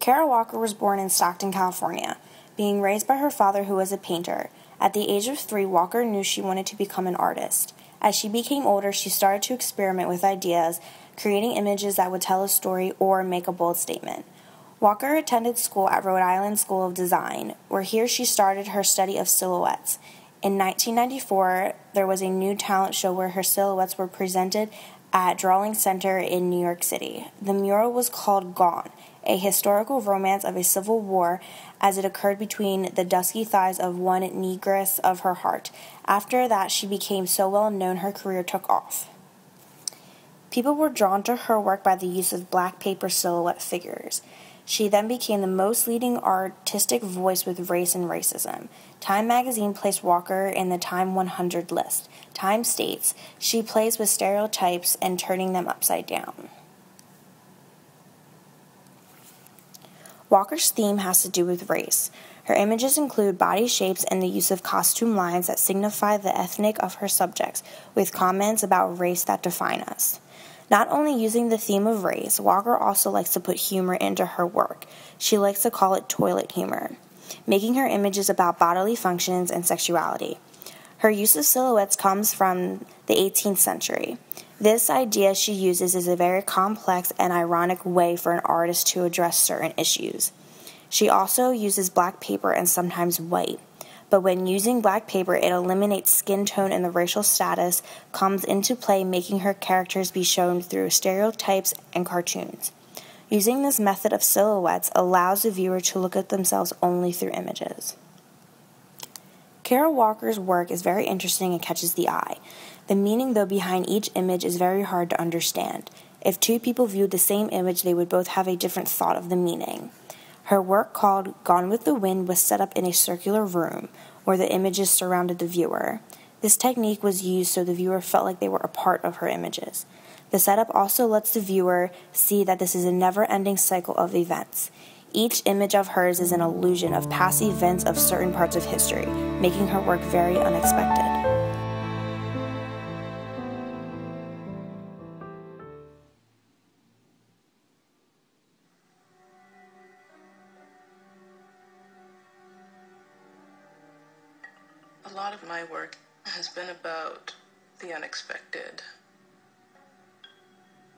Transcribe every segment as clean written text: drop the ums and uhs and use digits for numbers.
Kara Walker was born in Stockton, California, being raised by her father who was a painter. At the age of 3, Walker knew she wanted to become an artist. As she became older, she started to experiment with ideas, creating images that would tell a story or make a bold statement. Walker attended school at Rhode Island School of Design, where here she started her study of silhouettes. In 1994, there was a new talent show where her silhouettes were presented at Drawing Center in New York City. The mural was called Gone, a historical romance of a civil war as it occurred between the dusky thighs of one negress of her heart. After that, she became so well known her career took off. People were drawn to her work by the use of black paper silhouette figures. She then became the most leading artistic voice with race and racism. Time magazine placed Walker in the Time 100 list. Time states, she plays with stereotypes and turning them upside down. Walker's theme has to do with race. Her images include body shapes and the use of costume lines that signify the ethnic of her subjects, with comments about race that define us. Not only using the theme of race, Walker also likes to put humor into her work. She likes to call it toilet humor, making her images about bodily functions and sexuality. Her use of silhouettes comes from the 18th century. This idea she uses is a very complex and ironic way for an artist to address certain issues. She also uses black paper and sometimes white. But when using black paper, it eliminates skin tone and the racial status comes into play, making her characters be shown through stereotypes and cartoons. Using this method of silhouettes allows the viewer to look at themselves only through images. Kara Walker's work is very interesting and catches the eye. The meaning, though, behind each image is very hard to understand. If two people viewed the same image, they would both have a different thought of the meaning. Her work, called Gone with the Wind, was set up in a circular room where the images surrounded the viewer. This technique was used so the viewer felt like they were a part of her images. The setup also lets the viewer see that this is a never-ending cycle of events. Each image of hers is an illusion of past events of certain parts of history, making her work very unexpected. A lot of my work has been about the unexpected,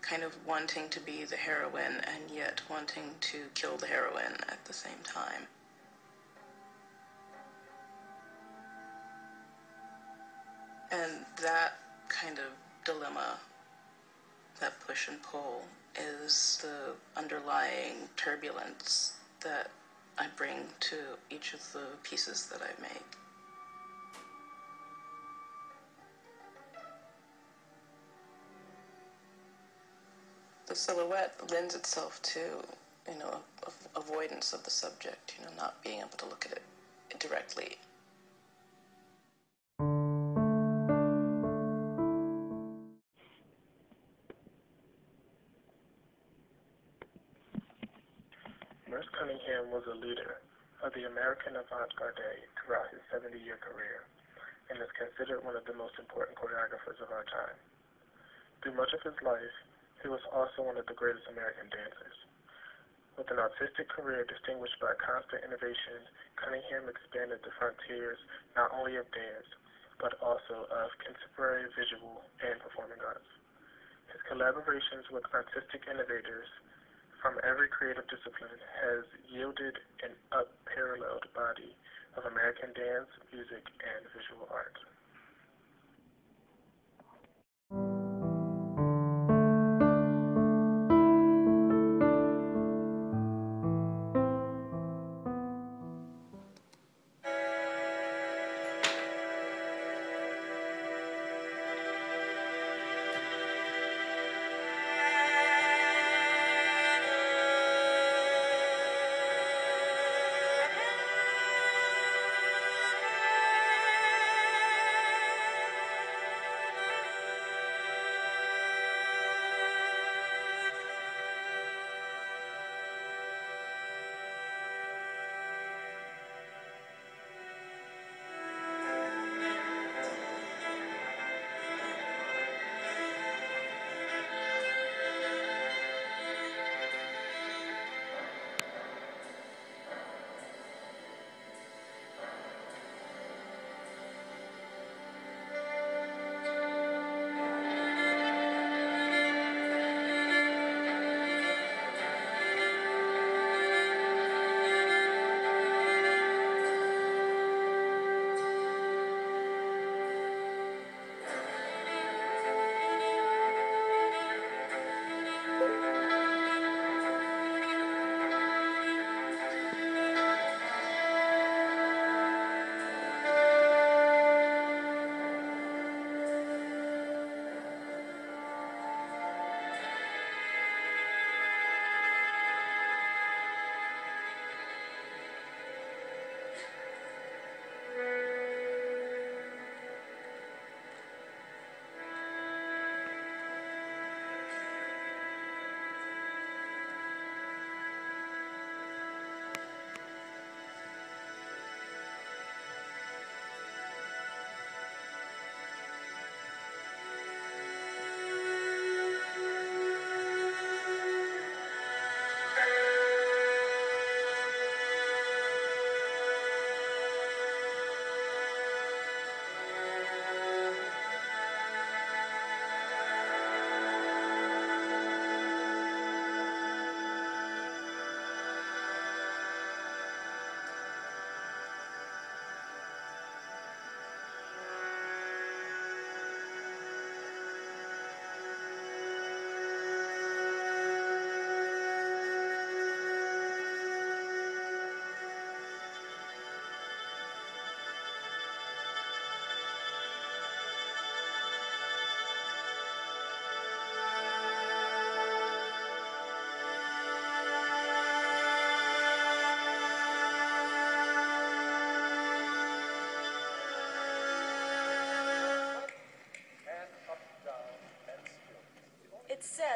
kind of wanting to be the heroine and yet wanting to kill the heroine at the same time. And that kind of dilemma, that push and pull, is the underlying turbulence that I bring to each of the pieces that I make. The silhouette lends itself to, avoidance of the subject, not being able to look at it directly. Merce Cunningham was a leader of the American avant-garde throughout his 70-year career and is considered one of the most important choreographers of our time. Through much of his life, he was also one of the greatest American dancers. With an artistic career distinguished by constant innovation, Cunningham expanded the frontiers not only of dance, but also of contemporary visual and performing arts. His collaborations with artistic innovators from every creative discipline has yielded an unparalleled body of American dance, music, and visual art.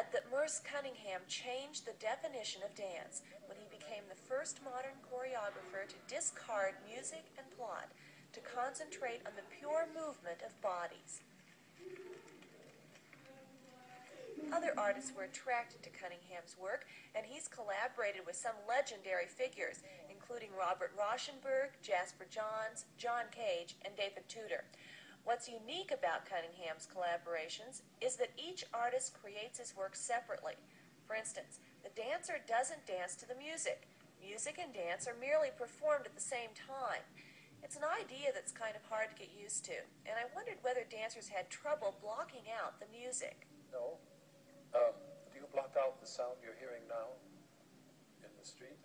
said that Merce Cunningham changed the definition of dance when he became the first modern choreographer to discard music and plot to concentrate on the pure movement of bodies. Other artists were attracted to Cunningham's work, and he's collaborated with some legendary figures, including Robert Rauschenberg, Jasper Johns, John Cage, and David Tudor. What's unique about Cunningham's collaborations is that each artist creates his work separately. For instance, the dancer doesn't dance to the music. Music and dance are merely performed at the same time. It's an idea that's kind of hard to get used to, and I wondered whether dancers had trouble blocking out the music. No. Do you block out the sound you're hearing now in the street?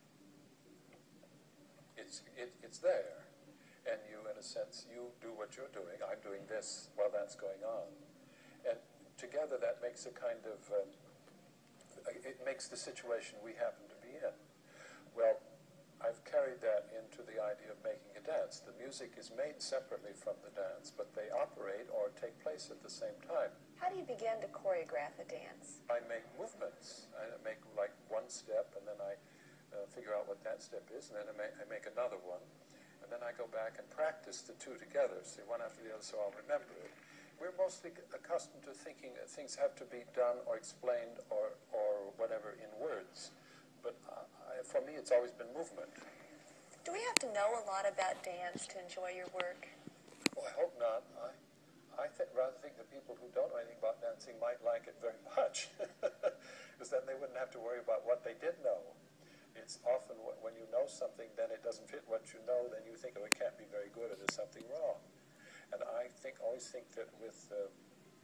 It's there. And you, in a sense, you do what you're doing. I'm doing this while that's going on. And together that makes a kind of, it makes the situation we happen to be in. Well, I've carried that into the idea of making a dance. The music is made separately from the dance, but they operate or take place at the same time. How do you begin to choreograph a dance? I make movements. I make like one step, and then I figure out what that step is, and then I make another one. And then I go back and practice the two together, see, one after the other, so I'll remember it. We're mostly accustomed to thinking that things have to be done or explained or whatever in words. But for me, it's always been movement. Do we have to know a lot about dance to enjoy your work? Well, I hope not. I rather think that people who don't know anything about dancing might like it very much, because then they wouldn't have to worry about what they did know. It's often when you know something, then it doesn't fit what you know, then you think, oh, it can't be very good, or there's something wrong. And I always think that with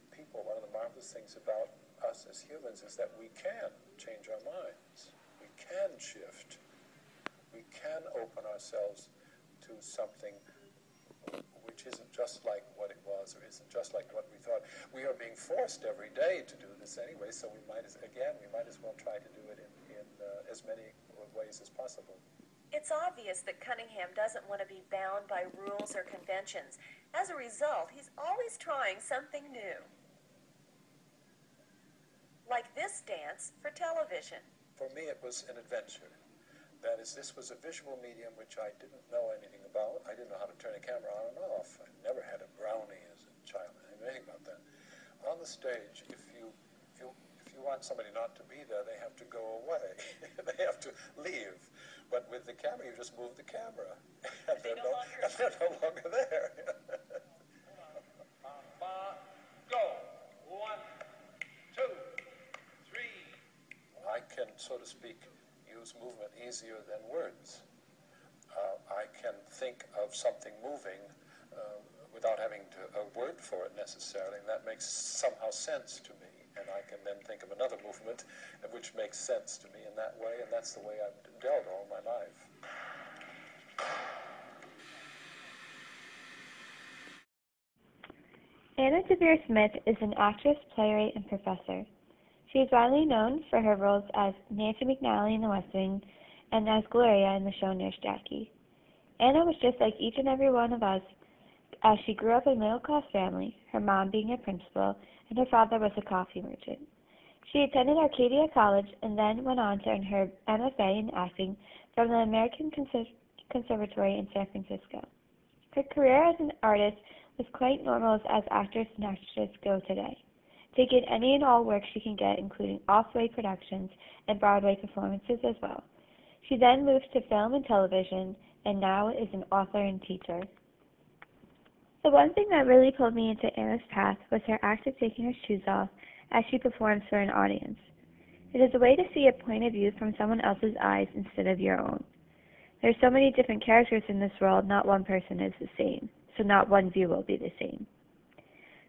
people, one of the marvelous things about us as humans is that we can change our minds. We can shift. We can open ourselves to something which isn't just like what it was, or isn't just like what we thought. We are being forced every day to do this anyway, so we might as well try to do it in as many ways as possible. It's obvious that Cunningham doesn't want to be bound by rules or conventions. As a result, he's always trying something new. Like this dance for television. For me, it was an adventure. That is, this was a visual medium which I didn't know anything about. I didn't know how to turn a camera on and off. I never had a Brownie as a child. I didn't know anything about that. On the stage, if you want somebody not to be there, they have to go away. They have to leave. But with the camera, you just move the camera. And they're no longer there. Go. 1, 2, 3. I can, so to speak, use movement easier than words. I can think of something moving without having a word for it necessarily, and that makes somehow sense to me. And I can then think of another movement which makes sense to me in that way, and that's the way I've dealt all my life. Anna Deavere Smith is an actress, playwright, and professor. She is widely known for her roles as Nancy McNally in The West Wing and as Gloria in the show Nurse Jackie. Anna was just like each and every one of us, as she grew up in a middle-class family, her mom being a principal and her father was a coffee merchant. She attended Arcadia College and then went on to earn her MFA in acting from the American Conservatory in San Francisco. Her career as an artist was quite normal as actors and actresses go today, taking any and all work she can get, including off-Broadway productions and Broadway performances as well. She then moved to film and television, and now is an author and teacher. The one thing that really pulled me into Anna's path was her act of taking her shoes off as she performs for an audience. It is a way to see a point of view from someone else's eyes instead of your own. There are so many different characters in this world, not one person is the same, so not one view will be the same.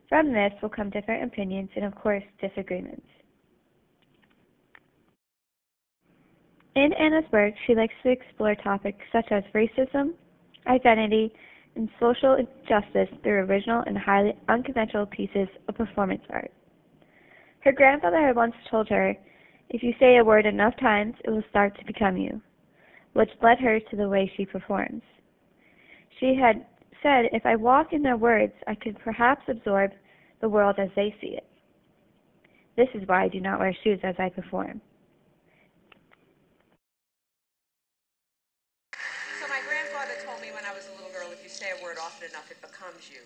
From this will come different opinions and, of course, disagreements. In Anna's work, she likes to explore topics such as racism, identity, and social justice through original and highly unconventional pieces of performance art. Her grandfather had once told her, if you say a word enough times, it will start to become you, which led her to the way she performs. She had said, if I walk in their words, I could perhaps absorb the world as they see it. This is why I do not wear shoes as I perform. So my grandfather told me when I was a little girl, if you say a word often enough, it becomes you.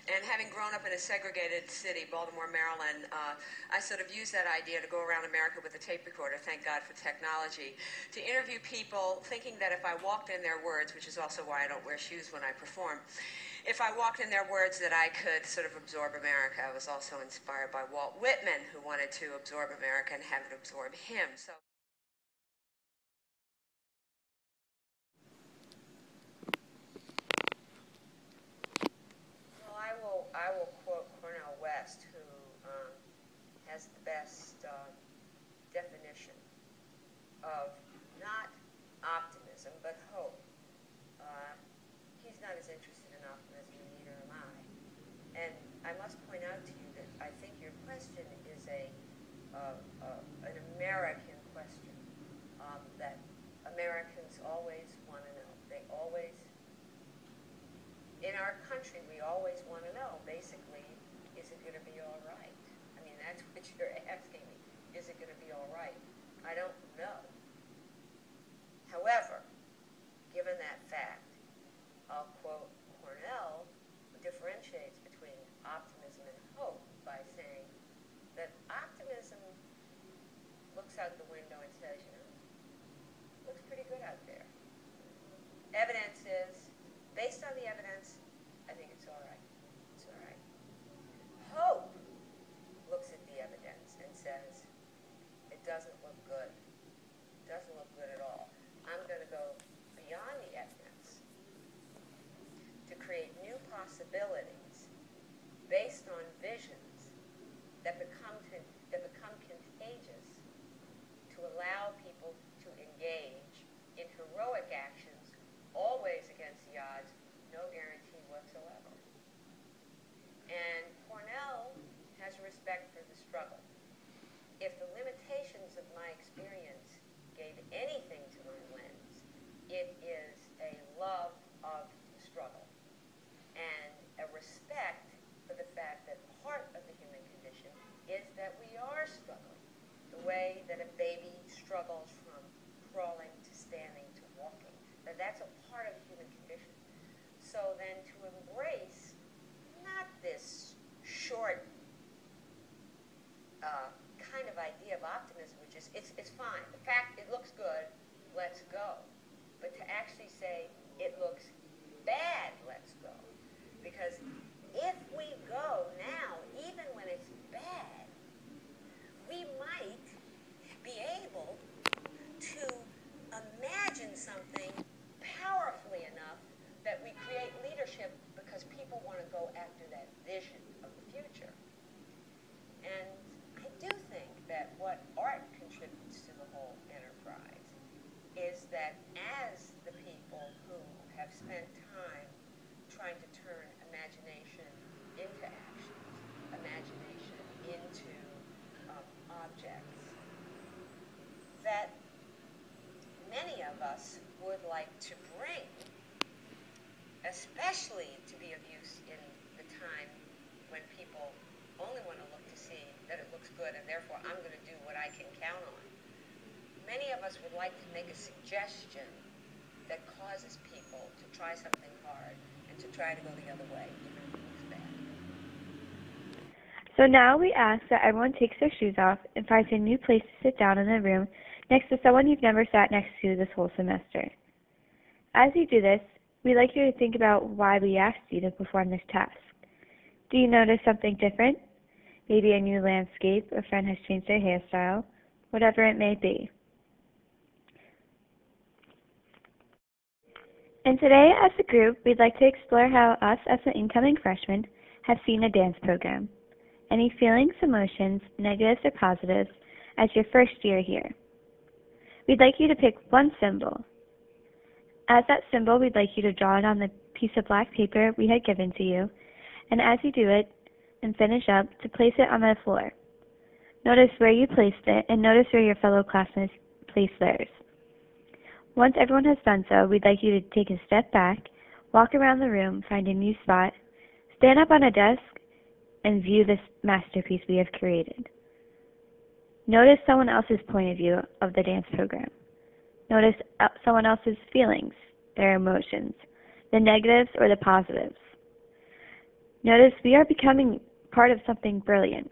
And having grown up in a segregated city, Baltimore, Maryland, I sort of used that idea to go around America with a tape recorder, thank God for technology, to interview people thinking that if I walked in their words, which is also why I don't wear shoes when I perform, if I walked in their words that I could sort of absorb America. I was also inspired by Walt Whitman, who wanted to absorb America and have it absorb him. So. I will quote Cornel West, who has the best definition of not optimism, but hope. He's not as interested in optimism, and neither am I. And I must point out to you that I think your question is an American question, that Americans always want to know. They always... In our country, we always want to know, basically, is it going to be all right? I mean, that's what you're asking me. Is it going to be all right? I don't know. However, given that fact, I'll quote Cornell, who differentiates between optimism and hope by saying that optimism looks out the window and says, you know, looks pretty good out there. Evidence is, based on the evidence, I think it's all right. It's all right. Hope looks at the evidence and says, it doesn't look good. It doesn't look good at all. I'm going to go beyond the evidence to create new possibilities based on visions that become contagious, to allow people to engage in heroic actions, always against the odds, no guarantee whatsoever. And Cornell has respect for the struggle. If the limitations of my experience gave anything to my lens, it is a love of the struggle and a respect for the fact that part of the human condition is that we are struggling, the way that a baby struggles from crawling to standing to walking. That's a part of the human condition. So then to embrace not this short kind of idea of optimism, which is, it's fine. The fact it looks good, let's go. But to actually say, it looks bad, let's go. Because if we go now, even when it's bad, we might be able to imagine something powerfully enough that we create leadership because people want to go after that vision of the future. And I do think that what art contributes to the whole enterprise is that as the people who have spent time trying to turn imagination into action, imagination into objects, that many of us would like to bring, especially to be of use in the time when people only want to look to see that it looks good and therefore I'm going to do what I can count on. Many of us would like to make a suggestion that causes people to try something hard and to try to go the other way, even if it looks bad. So now we ask that everyone takes their shoes off and finds a new place to sit down in the room next to someone you've never sat next to this whole semester. As you do this, we'd like you to think about why we asked you to perform this task. Do you notice something different? Maybe a new landscape, a friend has changed their hairstyle, whatever it may be. And today, as a group, we'd like to explore how us as the incoming freshmen have seen a dance program. Any feelings, emotions, negatives or positives, as your first year here. We'd like you to pick one symbol. As that symbol, we'd like you to draw it on the piece of black paper we had given to you, and as you do it and finish up, to place it on the floor. Notice where you placed it, and notice where your fellow classmates placed theirs. Once everyone has done so, we'd like you to take a step back, walk around the room, find a new spot, stand up on a desk, and view this masterpiece we have created. Notice someone else's point of view of the dance program. Notice someone else's feelings, their emotions, the negatives or the positives. Notice we are becoming part of something brilliant.